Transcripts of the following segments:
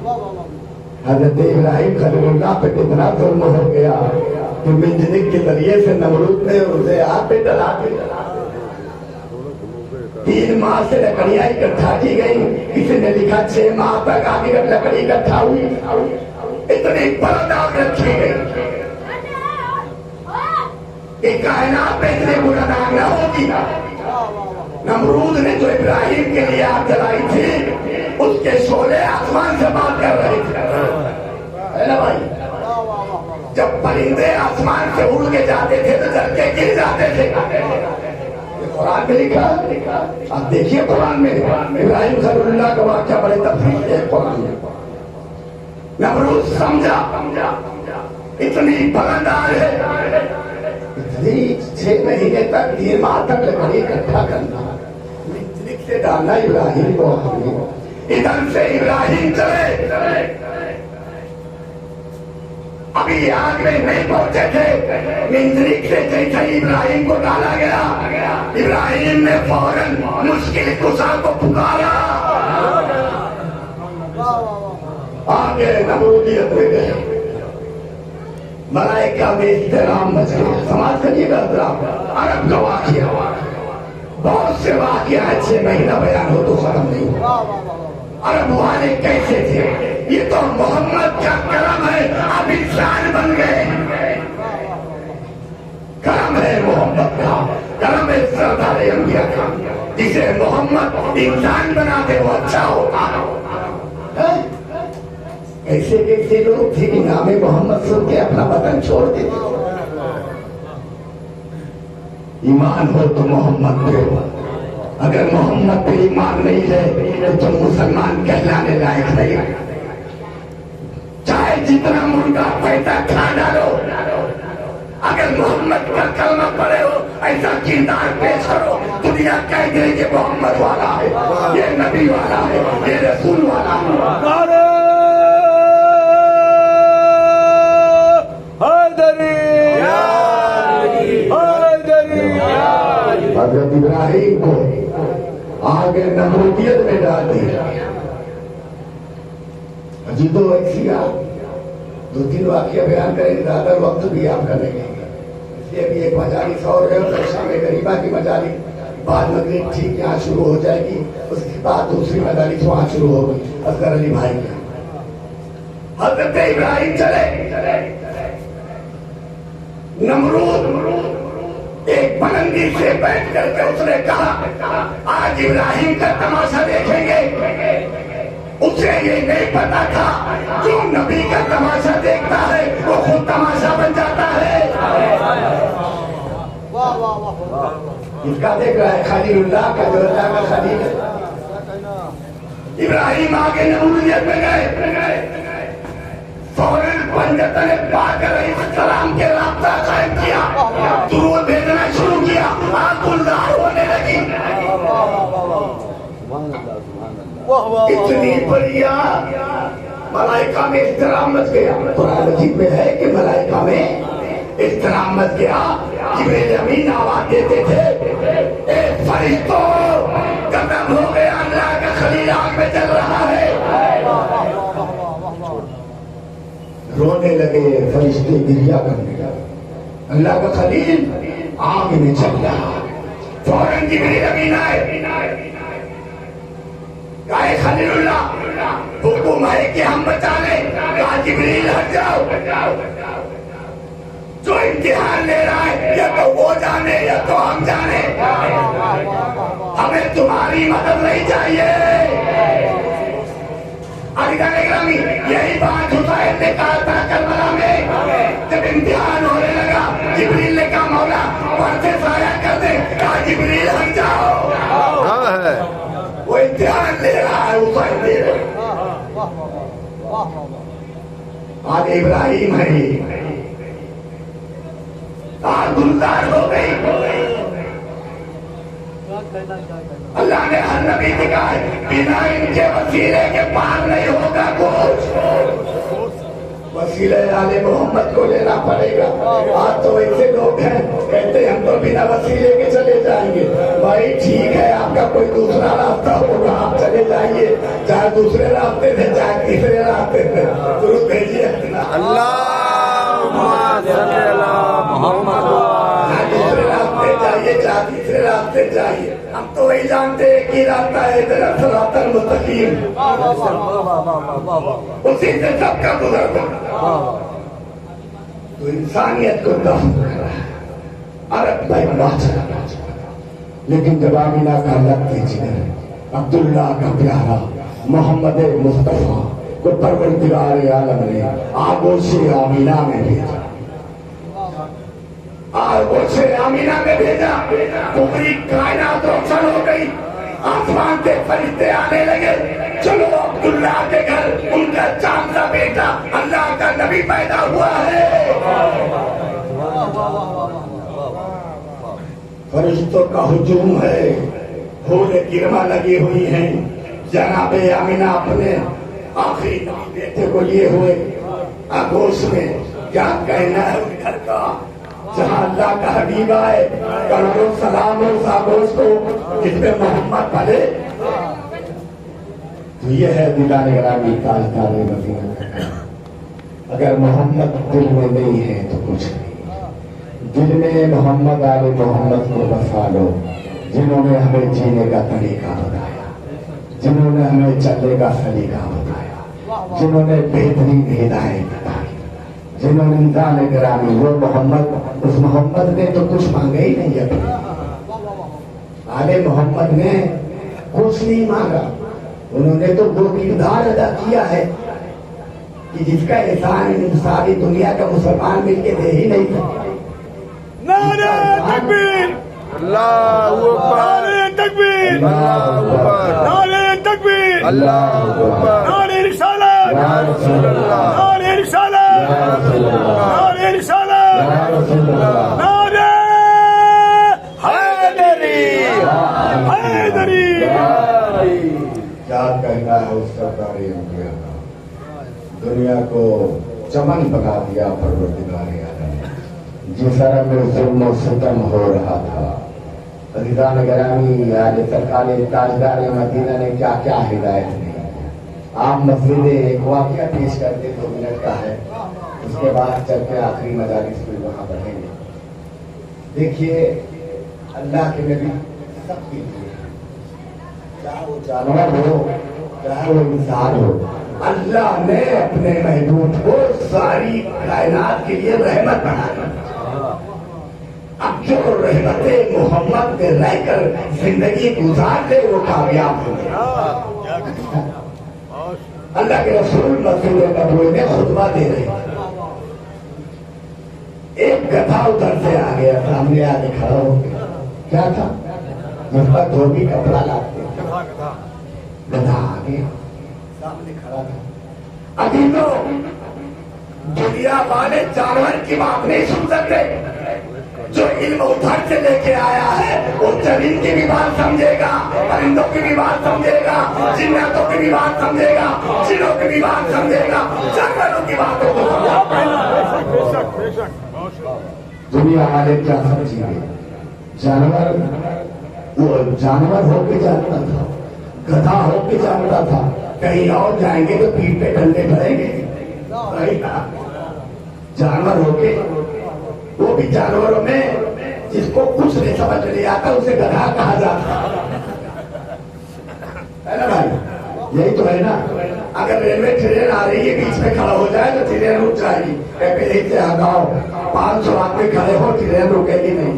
حضرت ابراہیم خلیل اللہ پہ کتنا ظلم ہو گیا کہ منجنک کے ذریعے سے نمرود نے اسے آگ پہ ڈلا دیا. 3 ماہ سے لکڑیاں اکٹھا کی گئی. کسی نے لکھا 6 ماہ تک آگے لکڑی اکٹھا ہوئی. اتنی بلند آگ رکھی گئی کہ کائنات میں اتنی بلند آگ نہ ہوگی. نمرود نے جو ابراہیم کے لیے آگ جلائی تھی اس کے شعلے آسمان سے بات کر رہے تھے. ہے نا بھائی؟ جب پرندے آسمان سے اڑ کے جاتے تھے تو جل کے گر جاتے تھے. قرآن میں لکھا. آپ دیکھیے قرآن میں ابراہیم خلیل اللہ کا واقعہ بڑے تفصیل ہے قرآن میں. نمرود سمجھا اتنی بلند آگ ہے، اتنی 6 مہینے تک 3 ماہ تک لکڑی اکٹھا کرنا، منجنک سے ڈالنا ابراہیم کو. ادھر سے ابراہیم چلے، ابھی آگ میں نہیں پہنچے تھے. منجنک سے جیسے ابراہیم کو ڈالا گیا ابراہیم نے فوراً مشکل کشا کو پکارا. آگے نمرودیت میں گئے. ملائکہ میں احترام مچ گیا. سماج کریے گا احترام. عرب کا واقعہ، بہت سے واقعہ 6 مہینہ بیان ہو تو ختم نہیں ہوا. عرب والے کیسے تھے؟ یہ تو محمد کا کرم ہے، اب انسان بن گئے. کرم ہے محمد کا، کرم ہے سردار انبیاء کا. جسے محمد انسان بنا دے وہ اچھا ہوتا. ایسے کیسے لوگ تھے کہ نام محمد سن کے اپنا وطن چھوڑ دیتے. ایمان ہو تو محمد پہ ہو. اگر محمد پہ ایمان نہیں ہے تو تم مسلمان کہلانے لائق نہیں. چاہے جتنا مرغا پیدا کھا ڈالو، اگر محمد کا کلمہ پڑھے ہو، ایسا کردار پیش کرو، دنیا کہہ دے کہ محمد والا ہے، یہ نبی والا ہے، یہ رسول والا ہے. حضرت ابراہیم کو آگے نمرودیت میں ڈال دیا. جی تو ایسی 2-3 واقعہ بیان کریں گے، زیادہ وقت بھی آپ کرنے گے. اس لیے بھی ایک مجالس اور ہے، شام غریبہ کی مجالس بعد مغرب ٹھیک یہاں شروع ہو جائے گی. اس کے بعد دوسری مجالس وہاں شروع ہوگی اصغر علی بھائی کی. حضرت ابراہیم چلے. نمرود ایک بلندی سے بیٹھ کر کے اس نے کہا آج ابراہیم کا تماشا دیکھیں گے. اسے یہ نہیں پتا تھا جو نبی کا تماشا دیکھتا ہے وہ خود تماشا بن جاتا ہے. اس کا دیکھ رہا ہے خلیل اللہ کا، جو اللہ کا خلیل ہے. ابراہیم آگے نمرودیت میں گئے. فوراً پنجتن پاک علیہ السلام کے رابطہ قائم کیا، درود بھیجنا شروع کیا. آگ گلزار ہونے لگی. اتنی بڑی آگ، ملائکہ میں احترام مچ گیا. قرآن مجید میں ہے کہ ملائکہ میں احترام مچ گیا. جبریل امین آواز دیتے تھے اے فرشتوں، قدم ہو گیا اللہ کا خلیل آگ میں چل رہا ہے. رونے لگے فرشتے، گریا کرنے لگے. اللہ کا خلیل آگ میں چل رہا. فوراً جبریل امین آئے. کہا خلیل اللہ حکم ہے کہ ہم بچا لیں. کہا جبریل ہٹ جاؤ، جو امتحان لے رہا ہے یا تو وہ جانے یا تو ہم جانے. ہمیں تمہاری مدد نہیں چاہیے. یہی بات حسین نے کہا تھا کربلا میں جب امتحان ہونے لگا. جبریل نے کہا مولا پردے سایہ کر دے. کہا جبریل ہٹ جاؤ، وہ امتحان لے رہا ہے، حسین لے رہا. آج ابراہیم ہے، آج گلزار ہو گئی. اللہ نے ہر نبی سے کہا ہے بنا ان کے وسیلے کے پار نہیں ہوگا کچھ. وسیلہ آل محمد کو لینا پڑے گا. آج تو ایسے لوگ ہیں کہتے ہم تو بنا وسیلے کے چلے جائیں گے. بھائی ٹھیک ہے، آپ کا کوئی دوسرا راستہ ہوگا، آپ چلے جائیے، چاہے دوسرے راستے سے چاہے تیسرے راستے درود بھیجیے دوسرے راستے جائیے جہاں تیسرے راستے جائیے. ہم تو وہی جانتے ہیں کہ راستہ ہے صراط المستقیم, اسی سے سب کا گزر ہوگا. تو انسانیت کو دفن کر رہا ہے. عرب بھائی بات لیکن جب آمینہ کا لگتے جگر عبداللہ کا پیارا محمد مصطفیٰ کو پروردگار عالم نے آغوش آمینہ میں بھیجا, آغوش آمینہ میں بھیجا. پوری کائنات روشن ہو گئی, آسمان سے فرشتے آنے لگے. چلو عبداللہ کے گھر ان کا چاند کا بیٹا اللہ کا نبی پیدا ہوا ہے. فرشتوں کا ہجوم ہے, حور کرما لگی ہوئی ہیں. جناب آمینہ اپنے آخری بیٹے کو لیے ہوئے آغوش میں. کیا کہنا ہے ان گھر کا جہاں اللہ کا حبیب آئے, کروڑوں سلام اس آغوش کو جس میں محمد پڑھے. تو یہ ہے دیدار گرامی تاجدار مدینہ. اگر محمد دل میں نہیں ہے تو کچھ نہیں. دل میں محمد آل محمد کو بسا لو, جنہوں نے ہمیں جینے کا طریقہ بتایا, جنہوں نے ہمیں چلنے کا سلیقہ بتایا, جنہوں نے بہترین ہدایت بتائی, جنہوں نے دیدار گرامی وہ محمد, اس محمد نے تو کچھ مانگا ہی نہیں ہے. آل محمد نے کچھ نہیں مانگا, انہوں نے تو وہ کردار ادا کیا ہے کہ جس کا احسان ساری دنیا کا مسلمان مل کے دے ہی نہیں سکتا. نعرہ تکبیر, اللہ اکبر, نعرہ تکبیر, نعرہ تکبیر, نعرہ رسالت, نعرہ رسالت, نعرہ رسالت, نعرہ حیدری, حیدری. کیا کہنا ہے اس سرکار انبیاء کا, دنیا کو چمن بنا دیا پروردگار عالم. جس طرح میں ظلم و ستم ہو رہا تھا, عزیزان گرامی آج سرکار تاجدار مدینہ نے کیا کیا ہدایت دی. آپ مسجد ایک واقعہ پیش کرتے 2 منٹ کا ہے, اس کے بعد چل کے آخری مجالس میں وہاں بڑھیں گے. دیکھیے اللہ کے نبی سب کے لیے, چاہے وہ جانور ہو چاہے وہ انسان ہو, اللہ نے اپنے محبوب کو ساری کائنات کے لیے رحمت بنا دی. اب جو رحمت محمد میں رہ کر زندگی گزار لے وہ کامیاب ہو گیا. اللہ کے رسول مسجد نبوی میں خطبہ دے رہے تھے. ایک گدھا ادھر سے آ گیا, سامنے آ کے کھڑا ہو گیا. کیا تھا, جس پر دھوبی کپڑا لاتے, گدھا آ گیا سامنے کھڑا تھا. ابھی تو دنیا والے جانور کی بات نہیں سن سکتے. جو علم ادھر سے لے کے آیا ہے وہ زمین کی بھی بات سمجھے گا, پرندوں کی بھی بات سمجھے گا, جناتوں کی بھی بات سمجھے گا, جنوں کی بھی بات سمجھے گا, جانوروں کی باتوں کو سمجھے گا. دنیا والے کیا سمجھیں گے, جانور وہ جانور ہو کے جانتا تھا, گدھا ہو کے جانتا تھا. کہیں اور جائیں گے تو پیٹ پہ ڈنڈے پڑیں گے. جانور ہو کے, وہ بھی جانوروں میں جس کو کچھ نہیں سمجھ نہیں آتا اسے گدھا کہا جاتا ہے نا بھائی. یہی تو ہے نا. اگر ریلوے ٹرین آ رہی ہے بیچ میں کھڑا ہو جائے تو ٹرین رک جائے گی. پہلے سے ہٹاؤ, 500 آدمی کھڑے ہو, ٹرین رکے گی نہیں.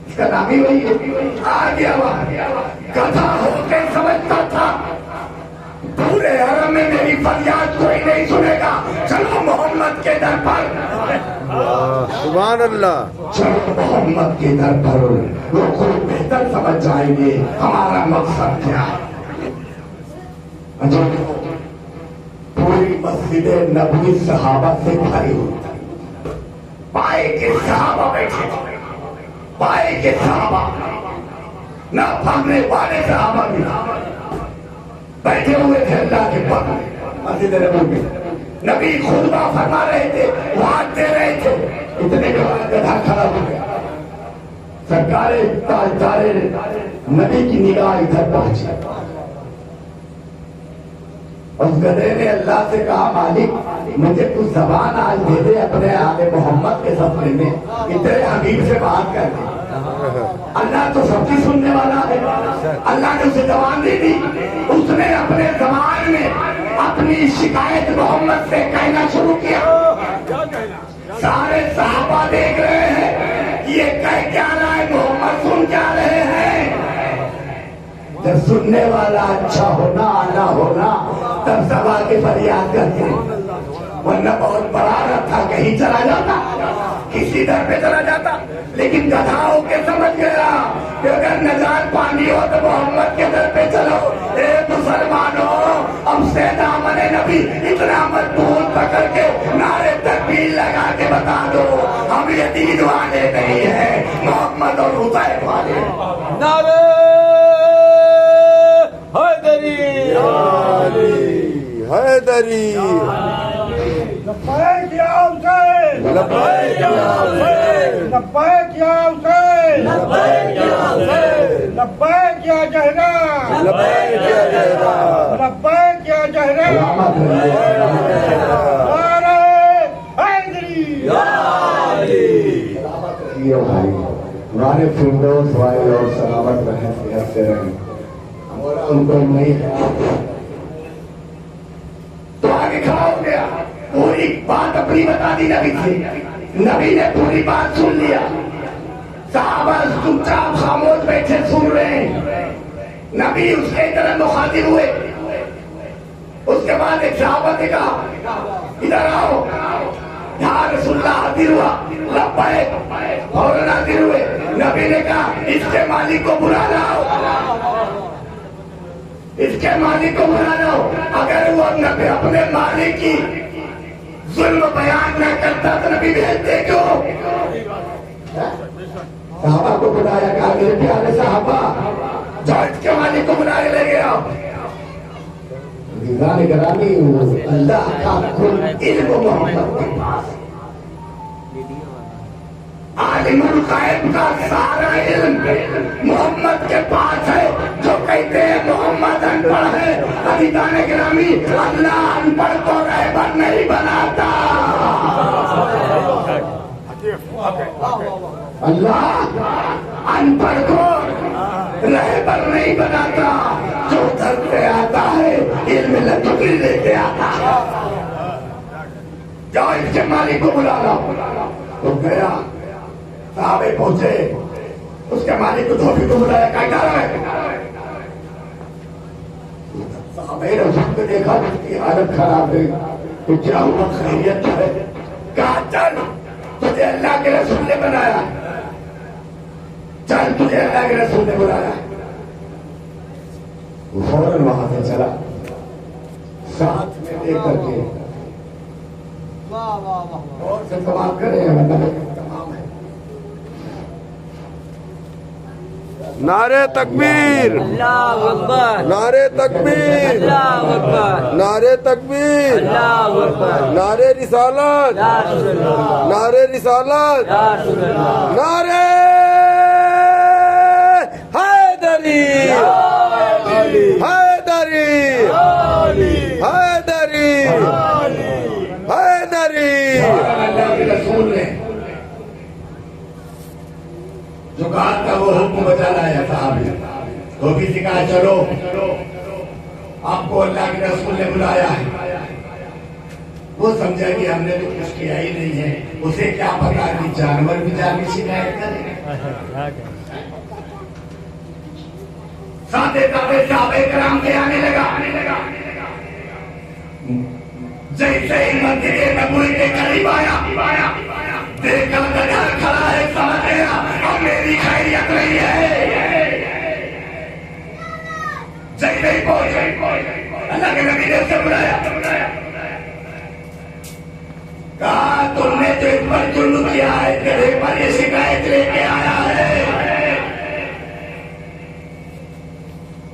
اس کا نام ہی وہی ہے. آ گیا گدھا ہو کے سمجھتا تھا پورے حرم میں میری فریاد کوئی نہیں سنے گا, چلو محمد کے در پر, سبحان اللہ, چلو محمد کے در پر, وہ خود بہتر سمجھ جائیں گے ہمارا مقصد کیا ہے. پوری مسجد نبوی صحابہ سے بھری ہوئی, پائے کے صحابہ بیٹھے, پائے کے صحابہ, نہ بھاگنے والے صحابہ بھی بیٹھے ہوئے تھے اللہ کے پر مسجد نبوی میں. نبی خطبہ فرما رہے تھے, وعد دے رہے تھے. اتنے کے بعد گدھا کھڑا ہو گیا. سرکار تاجدار نبی کی نگاہ ادھر پہنچی. اس گدھے نے اللہ سے کہا مالک مجھے کچھ زبان آج دے دے اپنے آل محمد کے سفر میں کہ تیرے حبیب سے بات کر دے. اللہ تو سب کی سننے والا ہے. اللہ نے اسے زبان دے دی. اس نے اپنے زبان میں اپنی شکایت محمد سے کہنا شروع کیا. سارے صحابہ دیکھ رہے ہیں یہ کہہ کیا رہا ہے, محمد سن کیا رہے ہیں. جب سننے والا اچھا ہونا آنا ہونا تب سب آ کے فریاد کرتے ہیں. ورنہ بہت بڑا رت تھا, کہیں چلا جاتا, کسی در پہ چلا جاتا. لیکن گدھا ہو کے سمجھ گیا کہ اگر نجات پانی ہو تو محمد کے در پہ چلو. اے مسلمانوں, اب سے دامن نبی اتنا مضبوط پکڑ کے نعرے تکبیر لگا کے بتا دو ہم یزید والے نہیں ہیں, محمد اور حسین والے. نعرہ حیدری حیدری لبیک یا حسین, لبیک یا حسین, لبیک یا حسین, لبیک یا حسین, لبیک یا زہرا, لبیک یا زہرا, لبیک یا زہرا. نعرہ حیدری. ہمارے فردوس والے اور سلامت رہیں, صحت سے رہیں, اور ان کو نہیں تو آگے کھڑا ہو گیا. پوری بات اپنی بتا دی نبی سے. نبی نے پوری بات سن لیا. صحابہ چپ چاپ خاموش بیٹھے سن رہے ہیں. نبی اس کے طرح مخاطب ہوئے. اس کے بعد ایک صحابہ نے کہا ادھر آؤ. یہاں رسول اللہ حاضر ہوا, لبیک, فوراً حاضر ہوئے. نبی نے کہا اس کے مالک کو بلا لاؤ, اس کے مالک کو بلا لاؤ. اگر وہ نبی اپنے مالک کی ظلم بیان نہ کرتا تو نبی بھیجتے کیوں؟ صحابہ کو بلایا, کہا میرے پیارے صحابہ جو اس کے مالک کو بلا کے لے گیا. نگران گرامی, اللہ کا کل علم محمد کے پاس, عالم الغیب کا سارا علم محمد کے پاس ہے. جو کہتے ہیں محمد ان پڑھ ہے, عزیزان گرامی اللہ ان پڑھ کو رہبر نہیں بناتا. اللہ ان پڑھ کو رہبر نہیں بناتا. جو در پہ آتا ہے علم لطفی لے کے آتا ہے. جاؤ اس کے مالک کو بلا لاؤ. تو گیا, صحابے پہنچے, اس کے مالک کو دھوبی کو بلایا, کیا کہہ رہا ہے. صحابے نے اس کو دیکھا اس کی حالت خراب ہے. تو کیا ہوا, خیریت ہے؟ کہا چل تجھے اللہ کے رسول نے بنایا, چل تجھے اللہ کے رسول نے بلایا. وہ فوراً وہاں سے چلا, ساتھ میں لے کر کے اور سے تمام کرے تمام ہے. نعرے تکبیر, اللہ اکبر, نعرے تکبیر, اللہ اکبر, نعرے تکبیر, اللہ اکبر. نعرے رسالت, یا رسول اللہ, نعرے رسالت, یا رسول اللہ. نعرے حیدری, حیدری, حیدری, حیدری. اللہ کے رسول نے جو کہا تھا وہ حکم بچا لایا صاحب نے. تو کسی کہا چلو آپ کو اللہ کے رسول نے بلایا ہے. وہ سمجھا کہ ہم نے تو کچھ کیا ہی نہیں ہے, اسے کیا پتا کہ جانور بھی جا کے شکایت کرے. ساتھے ساتھے صحابہ کرام کے آنے لگا. جیسے ہی مسجد نبوی کے قریب آیا, دیکھا گدھا کھڑا ہے, سمجھ گیا اب میری خیریت نہیں ہے. جیسے ہی پہنچے اللہ کے نبی نے اسے بلایا, کہا تم نے جو اس پر ظلم کیا ہے, گدھے پر یہ شکایت لے کے آیا ہے.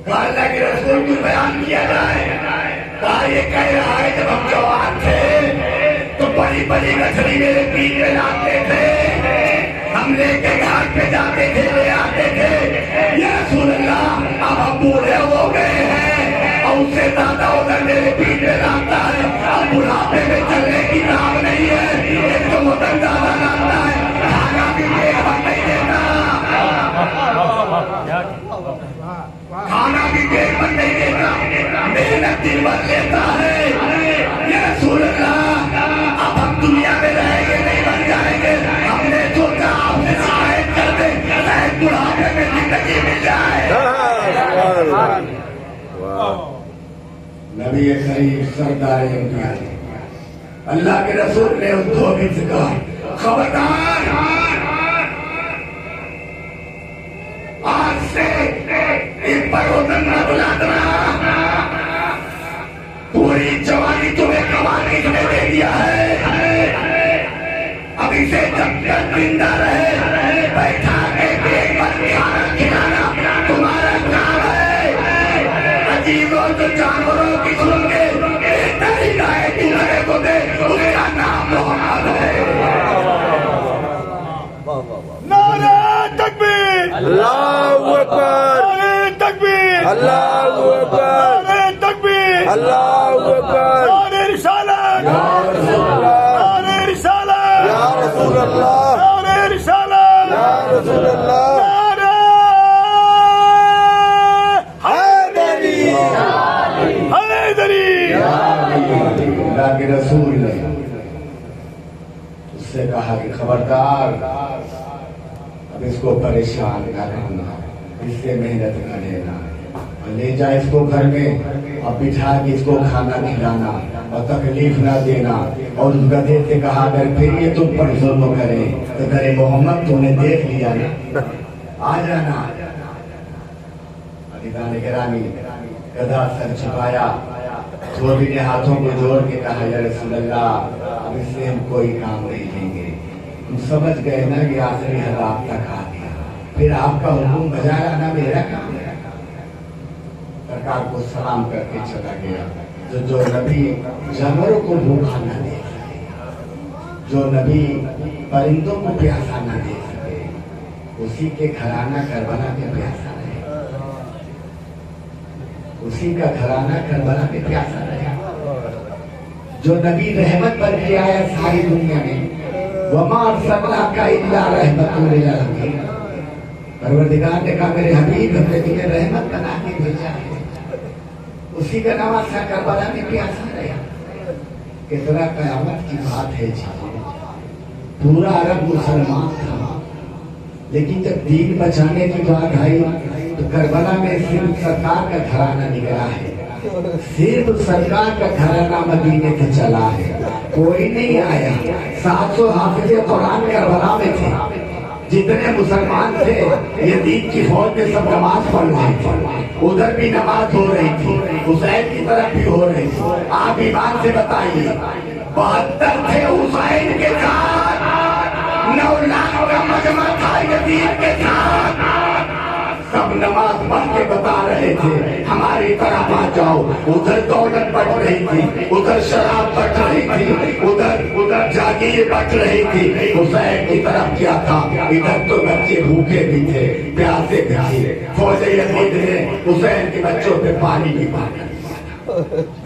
کہا اللہ کے رسول کو بیان کیا جائے. کہا یہ کہہ رہا ہے جب ہم جوان تھے تو بڑی بڑی مچھلی میرے پیٹ میں لاتے تھے, ہم لے کے گھاٹ پہ جاتے تھے, لے آتے تھے. یا رسول اللہ اب ہم بوڑھے ہو گئے ہیں اور سے زیادہ ادھر میرے پیٹ میں لگتا ہے. اب بڑھاپے میں چلنے کی نام نہیں ہے. ایک تو ادھر زیادہ لگتا ہے, کھانا بھی پیٹ بھر نہیں دیتا, کھانا بھی پیٹ بھر نہیں دیتا, محنت دن بھر لیتا ہے. یا رسول اللہ, اب ہم دنیا میں رہیں گے نہیں بن جائیں گے. ہم نے سوچا آپ سے شکایت کر دیں, شاید بڑھاپے میں زندگی مل جائے. نبی کریم سردار انبیاء, اللہ کے رسول نے اس دھوبی سے کہا, خبردار, آج سے ایک پر وطن نہ بلا دینا. پوری جوانی تمہیں قوانین میں دے دیا ہے, اب اسے جب تک زندہ رہے بیٹھا کے پیٹ پر کھانا کھلانا تمہارا کام ہے. عجیبوں تو جانوروں کی سن کے بہترین ہے تمہارے کو دے, اس کا نام محمد ہے. نعرہ تکبیر, اللہ اکبر, نعرہ تکبیر, اللہ اکبر, نعرہ تکبیر, اللہ اکبر. نعرہ رسالت, یا رسول اللہ, نعرہ رسالت, یا رسول اللہ, نعرہ رسالت, یا رسول اللہ. نعرہ حیدری, حیدری. اللہ کے رسول نے اس سے کہا کہ خبردار, اب اس کو پریشان نہ رہنا, اس سے محنت نہ لینا, اور لے جا اس کو گھر میں, اب بٹھا کے اس کو کھانا کھلانا اور تکلیف نہ دینا. اور اس گدھے سے کہا اگر پھر یہ تم پر ظلم کرے تو در محمد تم نے دیکھ لیا نا, آ جانا. عزیزان گرامی, گدھا سر چھپایا, دھوبی نے ہاتھوں کو جوڑ کے کہا, یا رسول اللہ, اب اس سے ہم کوئی کام نہیں لیں گے. ہم سمجھ گئے نا کہ آخری حد آپ تک آ گیا, پھر آپ کا حکم بجا لانا میرا کام ہے. سرکار کو سلام کر کے چلا گیا. جو نبی جانوروں کو بھوکا نہ دے سکے, جو نبی پرندوں کو پیاسا نہ دے سکے, اسی کے گھرانہ کربلا میں پیاسا رہے, اسی کا گھرانہ کربلا میں پیاسا رہے. جو نبی رحمت بن کے آیا ساری دنیا میں, وَمَا أَرْسَلْنَاكَ إِلَّا رَحْمَةً لِلْعَالَمِينَ, پروردگار نے کہا میرے حبیب ہم نے تمہیں رحمت بنا کے بھیجا ہے, اسی کا نواسا کربلا میں پیاسا رہا. کتنا قیامت کی بات ہے جی, پورا عرب مسلمان تھا, لیکن جب دین بچانے کی بات آئی تو کربلا میں صرف سرکار کا گھرانہ نکلا ہے, صرف سرکار کا گھرانہ مدینے سے چلا ہے, کوئی نہیں آیا. 700 حافظ قرآن کربلا میں تھے, جتنے مسلمان تھے یزید کی فوج میں سب نماز پڑھ رہے تھے, ادھر بھی نماز ہو رہی تھی, حسین کی طرف بھی ہو رہی تھی. آپ ایمان سے بتائیے, 72 تھے حسین کے ساتھ, 9 لاکھ کا مجمع تھا یزید کے ساتھ, سب نماز پڑھ کے بتا رہے تھے ہماری طرف آ جاؤ. ادھر دولت بٹ رہی تھی, ادھر شراب بٹ رہی تھی, ادھر جاگیر بٹ رہی تھی. حسین کی طرف کیا تھا, ادھر تو بچے بھوکے بھی تھے, پیاسے بھی تھے. فوج یزید نے حسین کے بچوں پہ پانی بھی پایا.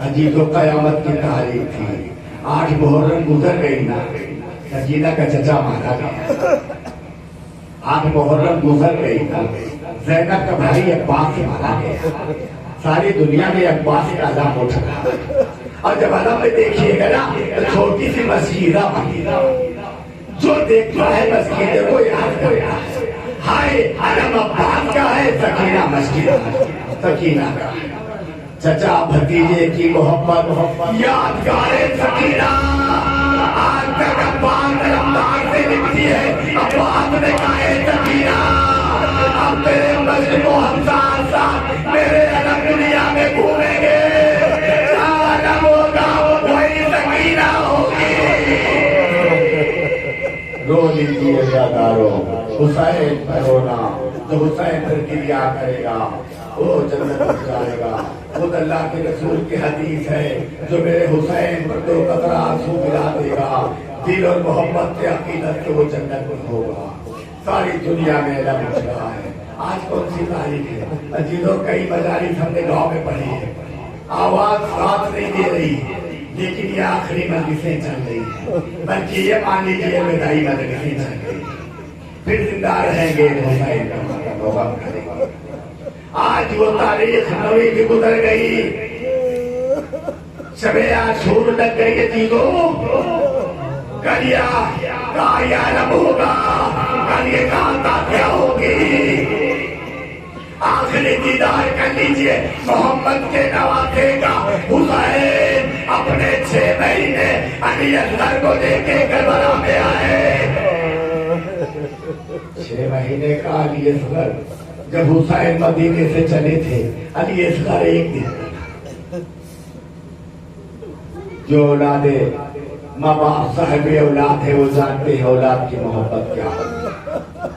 عجیب و قیامت کی تاریخ تھی. 8 محرم گزر گئی نا, سکینہ کا چچا مارا گیا. 8 محرم گزر گئی نا, زینب کا بھائی عباس مارا گیا. ساری دنیا میں عباس کا علم اٹھ رہا, اور جب علم میں دیکھیے گا نا تو چھوٹی سی مسجدہ بنی, جو دیکھتا ہے مسجد کو یاد کرتا ہے, ہائے علم عباس کا ہے, سکینہ مسجد سکینہ کا. چچا بھتیجے کی محبت یادگار سکینہ آج تک عباس رفتار سے لکھتی ہے. عباس نے کہا ہے سکینہ, اب میرے مجد و ہمسار ساتھ میرے علم دنیا میں گھومیں گے, علم ہوگا وہی سکینہ ہوگی. رو لیجیے دادارو, حسین پر رونا, جو حسین پر گریا کرے گا وہ جنت میں جائے گا. خود اللہ کے رسول کی حدیث ہے, جو میرے حسین پر 2 قطرہ آنسو ملا دے گا, دل اور محبت سے عقیدت سے وہ جنت میں ہوگا. ساری دنیا میں علم اٹھ رہا ہے. آج کون سی تاریخ ہے؟ عزیزوں, کئی مجالس ہم نے گاؤں میں پڑھی ہے, آواز ساتھ نہیں دے رہی لیکن یہ آخری مجلسیں چل رہی ہیں، بلکہ یہ مان لیجیے وداعی مجلسیں چل رہی ہیں، پھر زندہ رہیں گے حسین کا مطلب ہم کریں گے۔ آج وہ تاریخ نوی بھی گزر گئی، شب عاشور لگ گئی ہے چیزوں، کل یہ عالم ہوگا، کل یہ کہاں کیا ہوگی۔ آخری دیدار کر لیجئے محمد کے نواسے کا، حسین اپنے 6 مہینے علی اصغر کو لے کے کربلا میں آئے۔ 6 مہینے کا علی اصغر، جب حسین مدینے سے چلے تھے علی اصغر 1 دن۔ جو اولاد ماں باپ صاحب اولاد ہے وہ جانتے ہیں اولاد کی محبت کیا ہے۔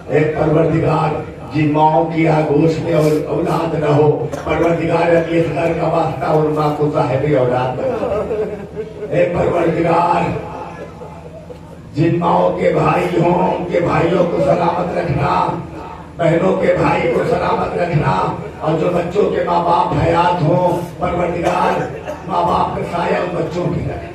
ایک پروردگار جن ماؤں کی آگوش میں اور اولاد نہ ہو، پروردگار علی اصغر کا واسطہ اور ماں کو صاحب اولاد بنا۔ اے پروردگار جن ماؤں کے بھائی ہوں ان کے بھائیوں کو سلامت رکھنا، بہنوں کے بھائی کو سلامت رکھنا، اور جو بچوں کے ماں باپ حیات ہوں پروردگار ماں باپ کا سایہ ان بچوں کی رکھنا۔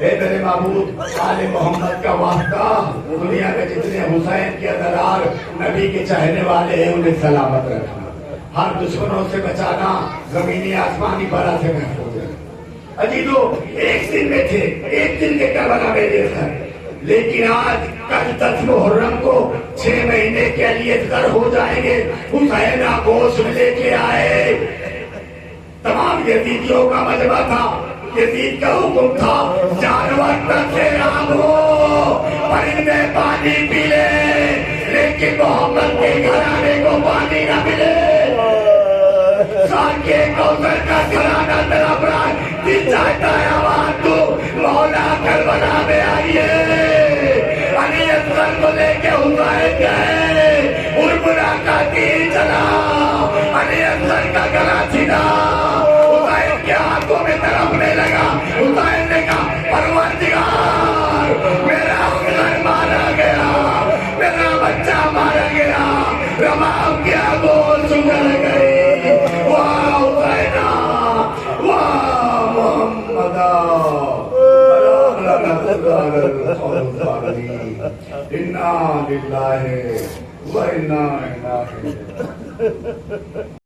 اے میرے معبود آل محمد کا واسطہ دنیا میں جتنے حسین کے عزادار نبی کے چاہنے والے ہیں انہیں سلامت رکھنا، ہر دشمنوں سے بچانا، زمینی آسمانی بلا سے محفوظ رکھنا۔ عزیزو 1 دن میں تھے، 1 دن کے کربلا میں یہ تھا، لیکن آج کل 10 محرم کو 6 مہینے کے علی اصغر ہو جائیں گے۔ حسین آگوش میں لے کے آئے، تمام یزیدیوں کا مجمع تھا، یزید کا حکم تھا جانور تک سے رام ہو، پرندے پانی پی لے، لیکن محمد کے گھرانے کو پانی نہ ملے۔ سال کے کوثر کا گھرانہ طرف رات دل چاہتا ہے آواز تو مولا کربلا میں آئیے۔ علی اصغر کو لے کے حسین گئے، اربلا کا تیر چلا، علی اصغر کا گلا چھنا، حسین کے ہاتھوں میں تڑپنے لگا۔ حسین نے کہا پروردگار میرا اصغر مارا گیا، میرا بچہ مارا گیا، رمام کیا بول سکر گئی۔ واہ حسینہ، واہ محمدہ، اِنَّا لِلَّهِ وَإِنَّا إِلَيْهِ